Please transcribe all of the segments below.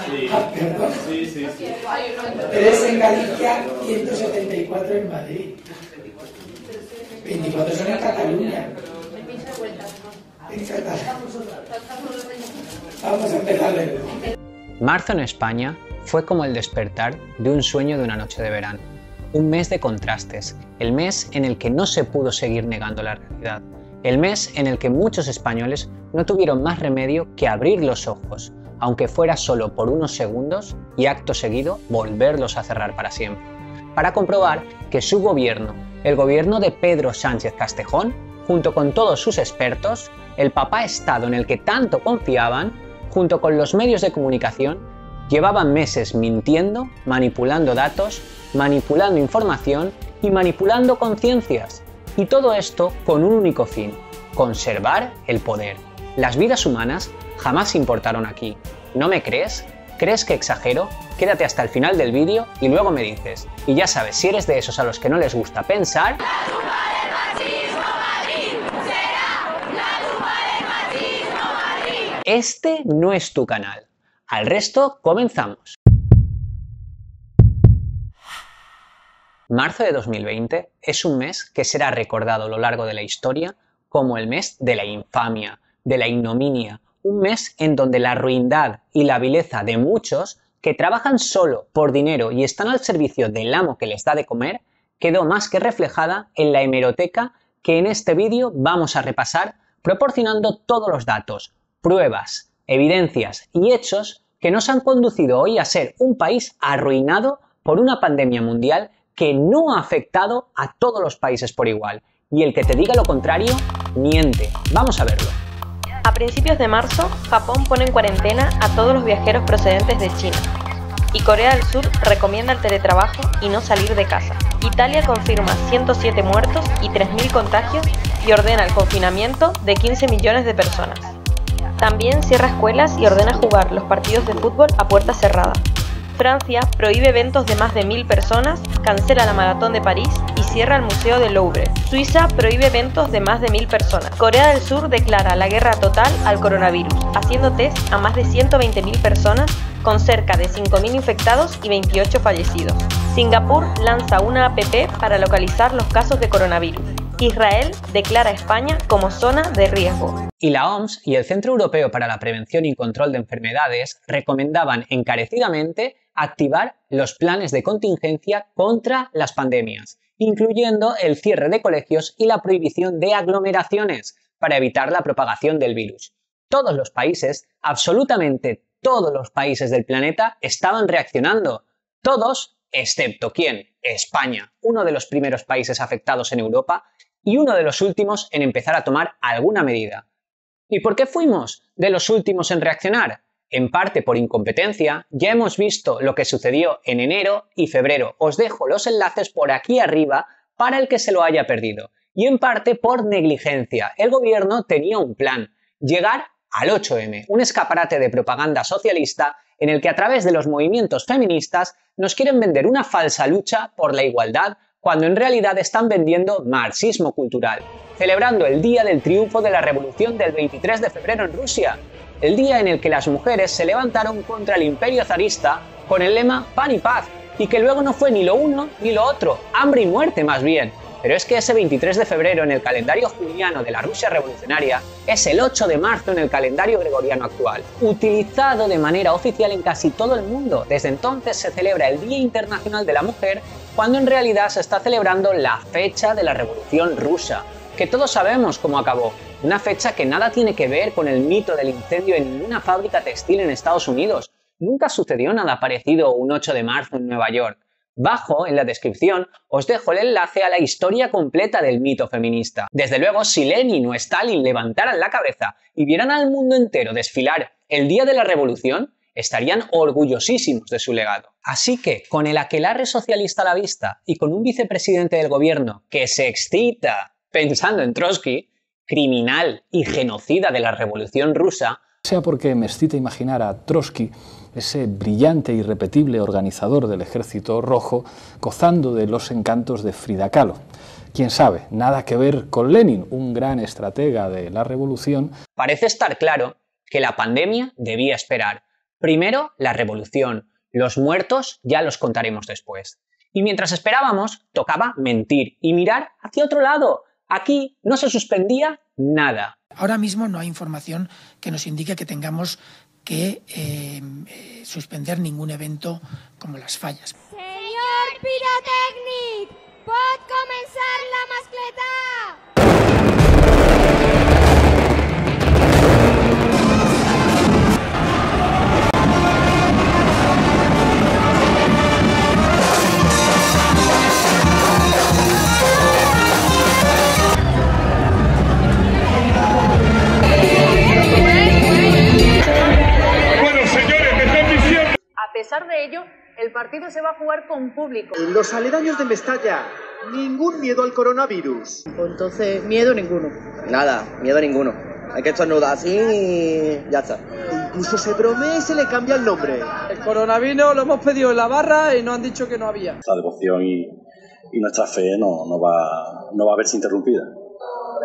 Sí, Ah, perdón. sí. 3 en Galicia, 174 en Madrid. 24 son en Cataluña. En Cataluña. Vamos a empezar de nuevo. Marzo en España fue como el despertar de un sueño de una noche de verano. Un mes de contrastes, el mes en el que no se pudo seguir negando la realidad. El mes en el que muchos españoles no tuvieron más remedio que abrir los ojos, aunque fuera solo por unos segundos, y acto seguido volverlos a cerrar para siempre, para comprobar que su gobierno, el gobierno de Pedro Sánchez Castejón, junto con todos sus expertos, el papá Estado en el que tanto confiaban, junto con los medios de comunicación, llevaban meses mintiendo, manipulando datos, manipulando información y manipulando conciencias. Y todo esto con un único fin: conservar el poder. Las vidas humanas jamás importaron aquí. ¿No me crees? ¿Crees que exagero? Quédate hasta el final del vídeo y luego me dices. Y ya sabes, si eres de esos a los que no les gusta pensar... Este no es tu canal. Al resto, comenzamos. Marzo de 2020 es un mes que será recordado a lo largo de la historia como el mes de la infamia, de la ignominia, un mes en donde la ruindad y la vileza de muchos que trabajan solo por dinero y están al servicio del amo que les da de comer, quedó más que reflejada en la hemeroteca que en este vídeo vamos a repasar, proporcionando todos los datos, pruebas, evidencias y hechos que nos han conducido hoy a ser un país arruinado por una pandemia mundial que no ha afectado a todos los países por igual. Y el que te diga lo contrario, miente. Vamos a verlo. A principios de marzo, Japón pone en cuarentena a todos los viajeros procedentes de China. Y Corea del Sur recomienda el teletrabajo y no salir de casa. Italia confirma 107 muertos y 3.000 contagios y ordena el confinamiento de 15 millones de personas. También cierra escuelas y ordena jugar los partidos de fútbol a puerta cerrada. Francia prohíbe eventos de más de 1.000 personas, cancela la Maratón de París y cierra el Museo del Louvre. Suiza prohíbe eventos de más de 1.000 personas. Corea del Sur declara la guerra total al coronavirus, haciendo test a más de 120.000 personas, con cerca de 5.000 infectados y 28 fallecidos. Singapur lanza una app para localizar los casos de coronavirus. Israel declara a España como zona de riesgo. Y la OMS y el Centro Europeo para la Prevención y Control de Enfermedades recomendaban encarecidamente activar los planes de contingencia contra las pandemias, incluyendo el cierre de colegios y la prohibición de aglomeraciones para evitar la propagación del virus. Todos los países, absolutamente todos los países del planeta, estaban reaccionando. Todos, excepto ¿quién? España, uno de los primeros países afectados en Europa y uno de los últimos en empezar a tomar alguna medida. ¿Y por qué fuimos de los últimos en reaccionar? En parte por incompetencia. Ya hemos visto lo que sucedió en enero y febrero. Os dejo los enlaces por aquí arriba para el que se lo haya perdido. Y en parte por negligencia. El gobierno tenía un plan: llegar al 8M, un escaparate de propaganda socialista en el que a través de los movimientos feministas nos quieren vender una falsa lucha por la igualdad, cuando en realidad están vendiendo marxismo cultural, celebrando el día del triunfo de la revolución del 23 de febrero en Rusia, el día en el que las mujeres se levantaron contra el imperio zarista con el lema pan y paz, y que luego no fue ni lo uno ni lo otro, hambre y muerte más bien. Pero es que ese 23 de febrero en el calendario juliano de la Rusia revolucionaria es el 8 de marzo en el calendario gregoriano actual, utilizado de manera oficial en casi todo el mundo. Desde entonces se celebra el Día Internacional de la Mujer, cuando en realidad se está celebrando la fecha de la Revolución Rusa, que todos sabemos cómo acabó, una fecha que nada tiene que ver con el mito del incendio en ninguna fábrica textil en Estados Unidos. Nunca sucedió nada parecido un 8 de marzo en Nueva York. Bajo, en la descripción, os dejo el enlace a la historia completa del mito feminista. Desde luego, si Lenin o Stalin levantaran la cabeza y vieran al mundo entero desfilar el día de la revolución, estarían orgullosísimos de su legado. Así que, con el aquelarre socialista a la vista y con un vicepresidente del gobierno que se excita pensando en Trotsky, criminal y genocida de la revolución rusa, sea porque me excita imaginar a Trotsky, ese brillante e irrepetible organizador del Ejército Rojo, gozando de los encantos de Frida Kahlo. Quién sabe, nada que ver con Lenin, un gran estratega de la revolución. Parece estar claro que la pandemia debía esperar. Primero, la revolución. Los muertos ya los contaremos después. Y mientras esperábamos, tocaba mentir y mirar hacia otro lado. Aquí no se suspendía nada. Ahora mismo no hay información que nos indique que tengamos que suspender ningún evento como las fallas. Señor Pirotècnic, pot començar la mascleta! A pesar de ello, el partido se va a jugar con público. En los aledaños de Mestalla, ningún miedo al coronavirus. Entonces, miedo ninguno. Nada, miedo ninguno. Hay que estornudar así y ya está. Incluso se bromea y se le cambia el nombre. El coronavirus lo hemos pedido en la barra y nos han dicho que no había. La devoción y nuestra fe no va a verse interrumpida.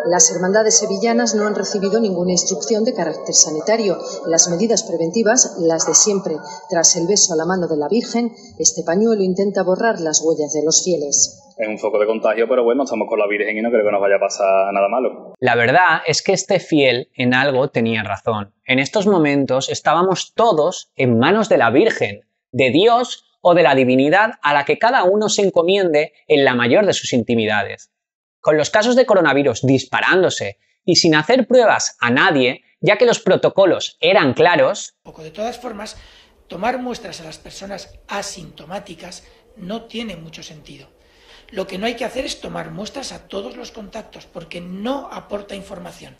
Las hermandades sevillanas no han recibido ninguna instrucción de carácter sanitario. Las medidas preventivas, las de siempre. Tras el beso a la mano de la Virgen, este pañuelo intenta borrar las huellas de los fieles. Es un foco de contagio, pero bueno, estamos con la Virgen y no creo que nos vaya a pasar nada malo. La verdad es que este fiel en algo tenía razón. En estos momentos estábamos todos en manos de la Virgen, de Dios o de la divinidad a la que cada uno se encomiende en la mayor de sus intimidades. Con los casos de coronavirus disparándose y sin hacer pruebas a nadie, ya que los protocolos eran claros... De todas formas, tomar muestras a las personas asintomáticas no tiene mucho sentido. Lo que no hay que hacer es tomar muestras a todos los contactos, porque no aporta información.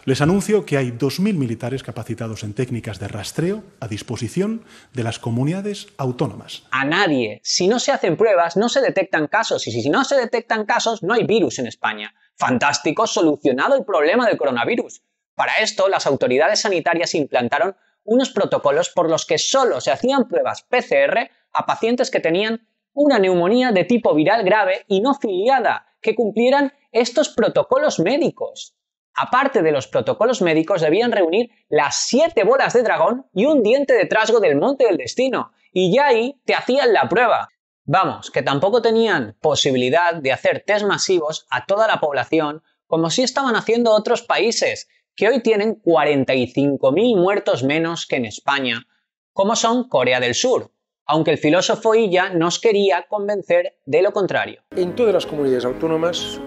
Les anuncio que hay 2.000 militares capacitados en técnicas de rastreo a disposición de las comunidades autónomas. A nadie. Si no se hacen pruebas, no se detectan casos. Y si no se detectan casos, no hay virus en España. Fantástico, solucionado el problema del coronavirus. Para esto, las autoridades sanitarias implantaron unos protocolos por los que solo se hacían pruebas PCR a pacientes que tenían una neumonía de tipo viral grave y no filiada, que cumplieran estos protocolos médicos. Aparte de los protocolos médicos, debían reunir las 7 bolas de dragón y un diente de trasgo del Monte del Destino, y ya ahí te hacían la prueba. Vamos, que tampoco tenían posibilidad de hacer test masivos a toda la población, como sí estaban haciendo otros países, que hoy tienen 45.000 muertos menos que en España, como son Corea del Sur. Aunque el filósofo Illa nos quería convencer de lo contrario. En todas las comunidades autónomas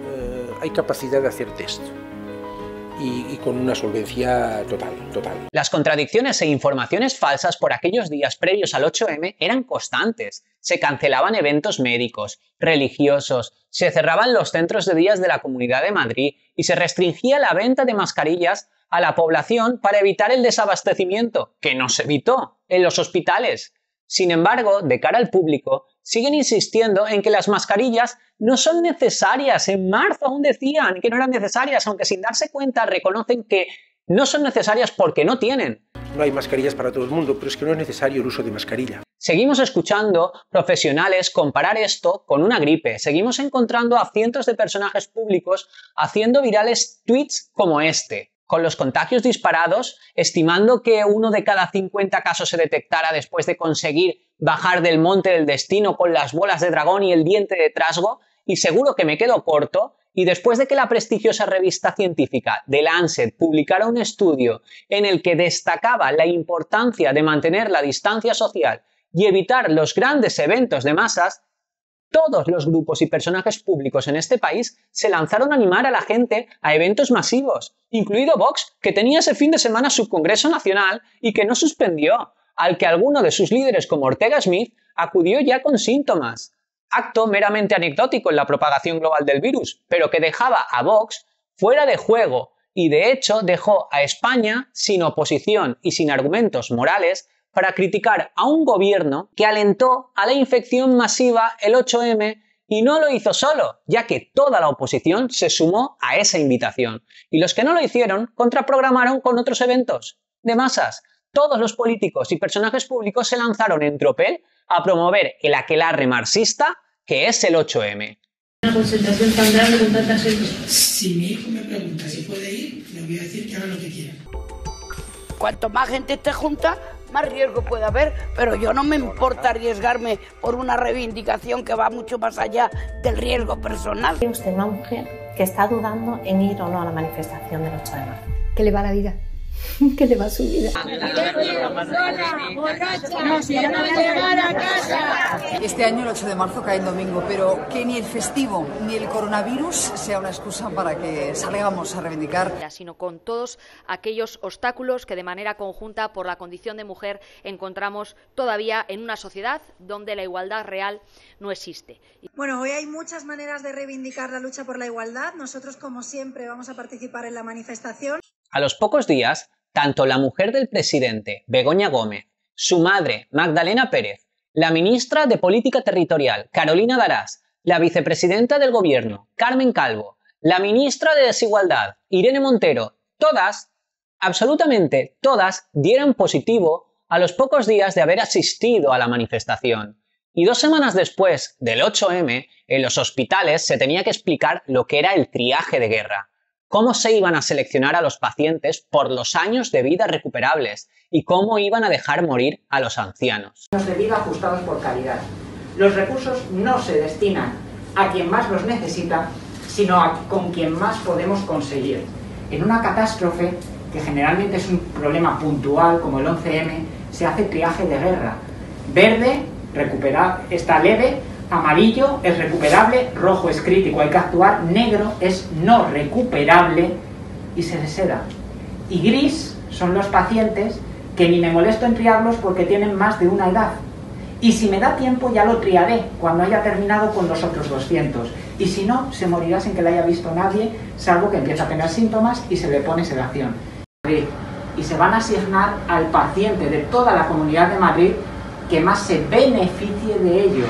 hay capacidad de hacer test y con una solvencia total. Las contradicciones e informaciones falsas por aquellos días previos al 8M eran constantes. Se cancelaban eventos médicos, religiosos, se cerraban los centros de días de la Comunidad de Madrid y se restringía la venta de mascarillas a la población para evitar el desabastecimiento, que no se evitó, en los hospitales. Sin embargo, de cara al público, siguen insistiendo en que las mascarillas no son necesarias. En marzo aún decían que no eran necesarias, aunque sin darse cuenta reconocen que no son necesarias porque no tienen. No hay mascarillas para todo el mundo, pero es que no es necesario el uso de mascarilla. Seguimos escuchando profesionales comparar esto con una gripe. Seguimos encontrando a cientos de personajes públicos haciendo virales tweets como este, con los contagios disparados, estimando que 1 de cada 50 casos se detectara después de conseguir bajar del Monte del Destino con las bolas de dragón y el diente de trasgo, y seguro que me quedo corto, y después de que la prestigiosa revista científica The Lancet publicara un estudio en el que destacaba la importancia de mantener la distancia social y evitar los grandes eventos de masas, todos los grupos y personajes públicos en este país se lanzaron a animar a la gente a eventos masivos, incluido Vox, que tenía ese fin de semana su Congreso Nacional y que no suspendió, al que alguno de sus líderes como Ortega Smith acudió ya con síntomas. Acto meramente anecdótico en la propagación global del virus, pero que dejaba a Vox fuera de juego y de hecho dejó a España sin oposición y sin argumentos morales para criticar a un gobierno que alentó a la infección masiva el 8M y no lo hizo solo, ya que toda la oposición se sumó a esa invitación. Y los que no lo hicieron contraprogramaron con otros eventos de masas. Todos los políticos y personajes públicos se lanzaron en tropel a promover el aquelarre marxista que es el 8M. Una concentración tan grande con tanta gente. Si mi hijo me pregunta si puede ir, le voy a decir que haga lo que quiera. Cuanto más gente esté junta, más riesgo puede haber, pero yo no me importa arriesgarme por una reivindicación que va mucho más allá del riesgo personal. Es usted una mujer que está dudando en ir o no a la manifestación del 8 de marzo. ¿Qué le va la vida? ¿Qué le va su vida? Este año el 8 de marzo cae en domingo, pero que ni el festivo ni el coronavirus sea una excusa para que salgamos a reivindicar. Sino con todos aquellos obstáculos que de manera conjunta por la condición de mujer encontramos todavía en una sociedad donde la igualdad real no existe. Bueno, hoy hay muchas maneras de reivindicar la lucha por la igualdad. Nosotros, como siempre, vamos a participar en la manifestación. A los pocos días, tanto la mujer del presidente, Begoña Gómez, su madre, Magdalena Pérez, la ministra de Política Territorial, Carolina Darás, la vicepresidenta del Gobierno, Carmen Calvo, la ministra de Desigualdad, Irene Montero, todas, absolutamente todas, dieron positivo a los pocos días de haber asistido a la manifestación. Y 2 semanas después del 8M, en los hospitales se tenía que explicar lo que era el triaje de guerra. Cómo se iban a seleccionar a los pacientes por los años de vida recuperables y cómo iban a dejar morir a los ancianos. De vida ajustados por calidad. Los recursos no se destinan a quien más los necesita, sino con quien más podemos conseguir. En una catástrofe, que generalmente es un problema puntual como el 11M, se hace triaje de guerra. Verde, está leve. Amarillo es recuperable, rojo es crítico, hay que actuar, negro es no recuperable y se deseda. Y gris son los pacientes que ni me molesto en triarlos porque tienen más de una edad. Y si me da tiempo ya lo triaré cuando haya terminado con los otros 200. Y si no, se morirá sin que le haya visto nadie, salvo que empiece a tener síntomas y se le pone sedación. Y se van a asignar al paciente de toda la Comunidad de Madrid que más se beneficie de ello.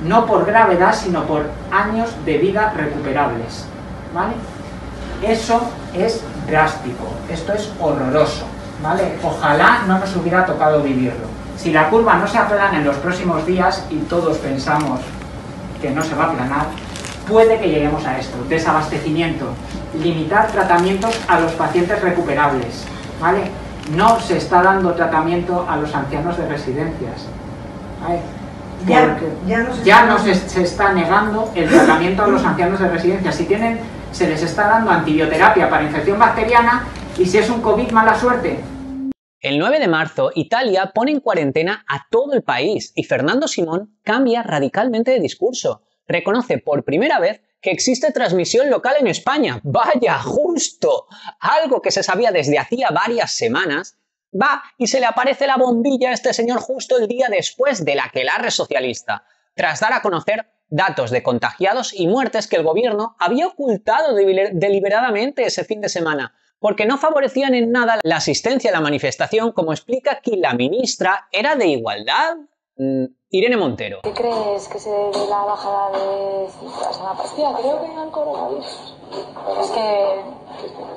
No por gravedad, sino por años de vida recuperables, ¿vale? Eso es drástico, esto es horroroso, ¿vale? Ojalá no nos hubiera tocado vivirlo. Si la curva no se aplana en los próximos días, y todos pensamos que no se va a aplanar, puede que lleguemos a esto: desabastecimiento, limitar tratamientos a los pacientes recuperables, ¿vale? No se está dando tratamiento a los ancianos de residencias, ¿vale? Ya no se está negando el tratamiento a los ancianos de residencia. Si tienen, se les está dando antibioterapia para infección bacteriana, y si es un COVID, mala suerte. El 9 de marzo, Italia pone en cuarentena a todo el país y Fernando Simón cambia radicalmente de discurso. Reconoce por primera vez que existe transmisión local en España. ¡Vaya, justo! Algo que se sabía desde hacía varias semanas. Va y se le aparece la bombilla a este señor justo el día después del aquelarre socialista, tras dar a conocer datos de contagiados y muertes que el gobierno había ocultado deliberadamente ese fin de semana, porque no favorecían en nada la asistencia a la manifestación, como explica que la ministra era de Igualdad, Irene Montero. ¿Qué crees que se debe la bajada de cifras en la partida? Creo que al coronavirus. Es que...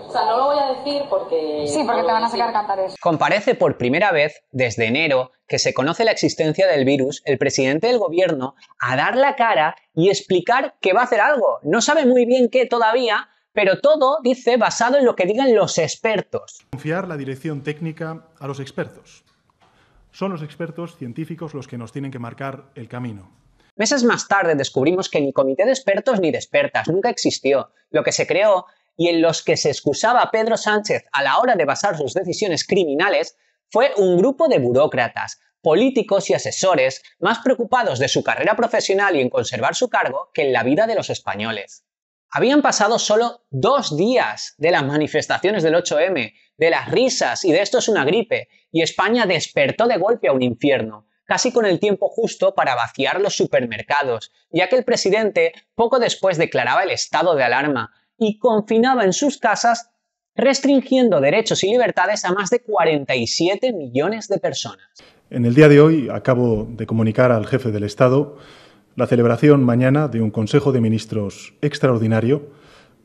O sea, no lo voy a decir porque... Sí, porque te van a sacar cantares. Comparece por primera vez desde enero que se conoce la existencia del virus el presidente del gobierno a dar la cara y explicar que va a hacer algo. No sabe muy bien qué todavía, pero todo, dice, basado en lo que digan los expertos. Confiar la dirección técnica a los expertos. Son los expertos científicos los que nos tienen que marcar el camino. Meses más tarde descubrimos que ni comité de expertos ni de expertas nunca existió. Lo que se creó y en los que se excusaba Pedro Sánchez a la hora de basar sus decisiones criminales fue un grupo de burócratas, políticos y asesores más preocupados de su carrera profesional y en conservar su cargo que en la vida de los españoles. Habían pasado solo 2 días de las manifestaciones del 8M, de las risas y de esto es una gripe, y España despertó de golpe a un infierno, casi con el tiempo justo para vaciar los supermercados, ya que el presidente poco después declaraba el estado de alarma y confinaba en sus casas, restringiendo derechos y libertades a más de 47 millones de personas. En el día de hoy acabo de comunicar al jefe del Estado la celebración mañana de un Consejo de Ministros extraordinario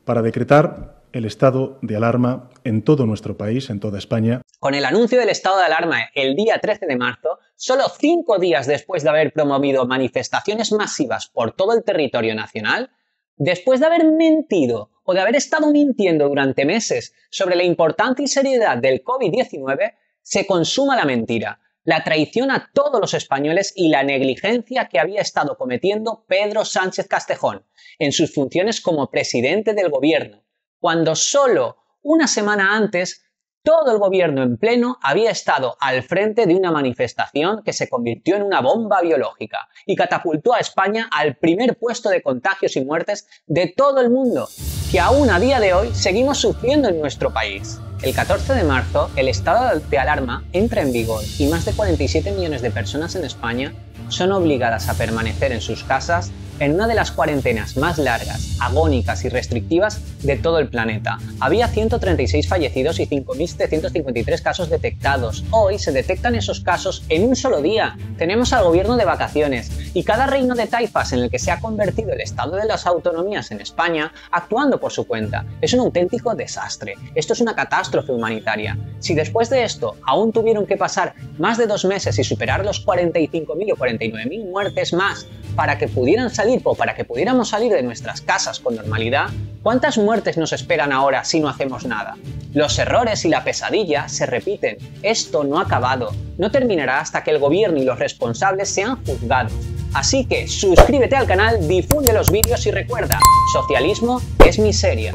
para decretar el estado de alarma en todo nuestro país, en toda España. Con el anuncio del estado de alarma el día 13 de marzo, solo 5 días después de haber promovido manifestaciones masivas por todo el territorio nacional, después de haber mentido o de haber estado mintiendo durante meses sobre la importancia y seriedad del COVID-19, se consuma la mentira, la traición a todos los españoles y la negligencia que había estado cometiendo Pedro Sánchez Castejón en sus funciones como presidente del gobierno, cuando solo una semana antes todo el gobierno en pleno había estado al frente de una manifestación que se convirtió en una bomba biológica y catapultó a España al primer puesto de contagios y muertes de todo el mundo, que aún a día de hoy seguimos sufriendo en nuestro país. El 14 de marzo, el estado de alarma entra en vigor y más de 47 millones de personas en España son obligadas a permanecer en sus casas en una de las cuarentenas más largas, agónicas y restrictivas de todo el planeta. Había 136 fallecidos y 5.753 casos detectados. Hoy se detectan esos casos en un solo día. Tenemos al gobierno de vacaciones y cada reino de taifas en el que se ha convertido el estado de las autonomías en España actuando por su cuenta. Es un auténtico desastre. Esto es una catástrofe humanitaria. Si después de esto aún tuvieron que pasar más de 2 meses y superar los 45.000 o 49.000 muertes más para que pudieran salir o para que pudiéramos salir de nuestras casas con normalidad, ¿cuántas muertes nos esperan ahora si no hacemos nada? Los errores y la pesadilla se repiten. Esto no ha acabado. No terminará hasta que el gobierno y los responsables sean juzgados. Así que suscríbete al canal, difunde los vídeos y recuerda, socialismo es miseria.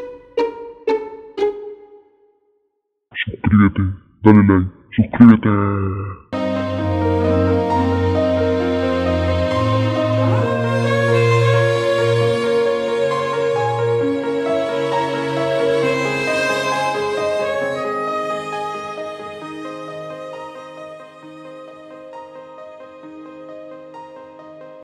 Suscríbete, dale like, suscríbete.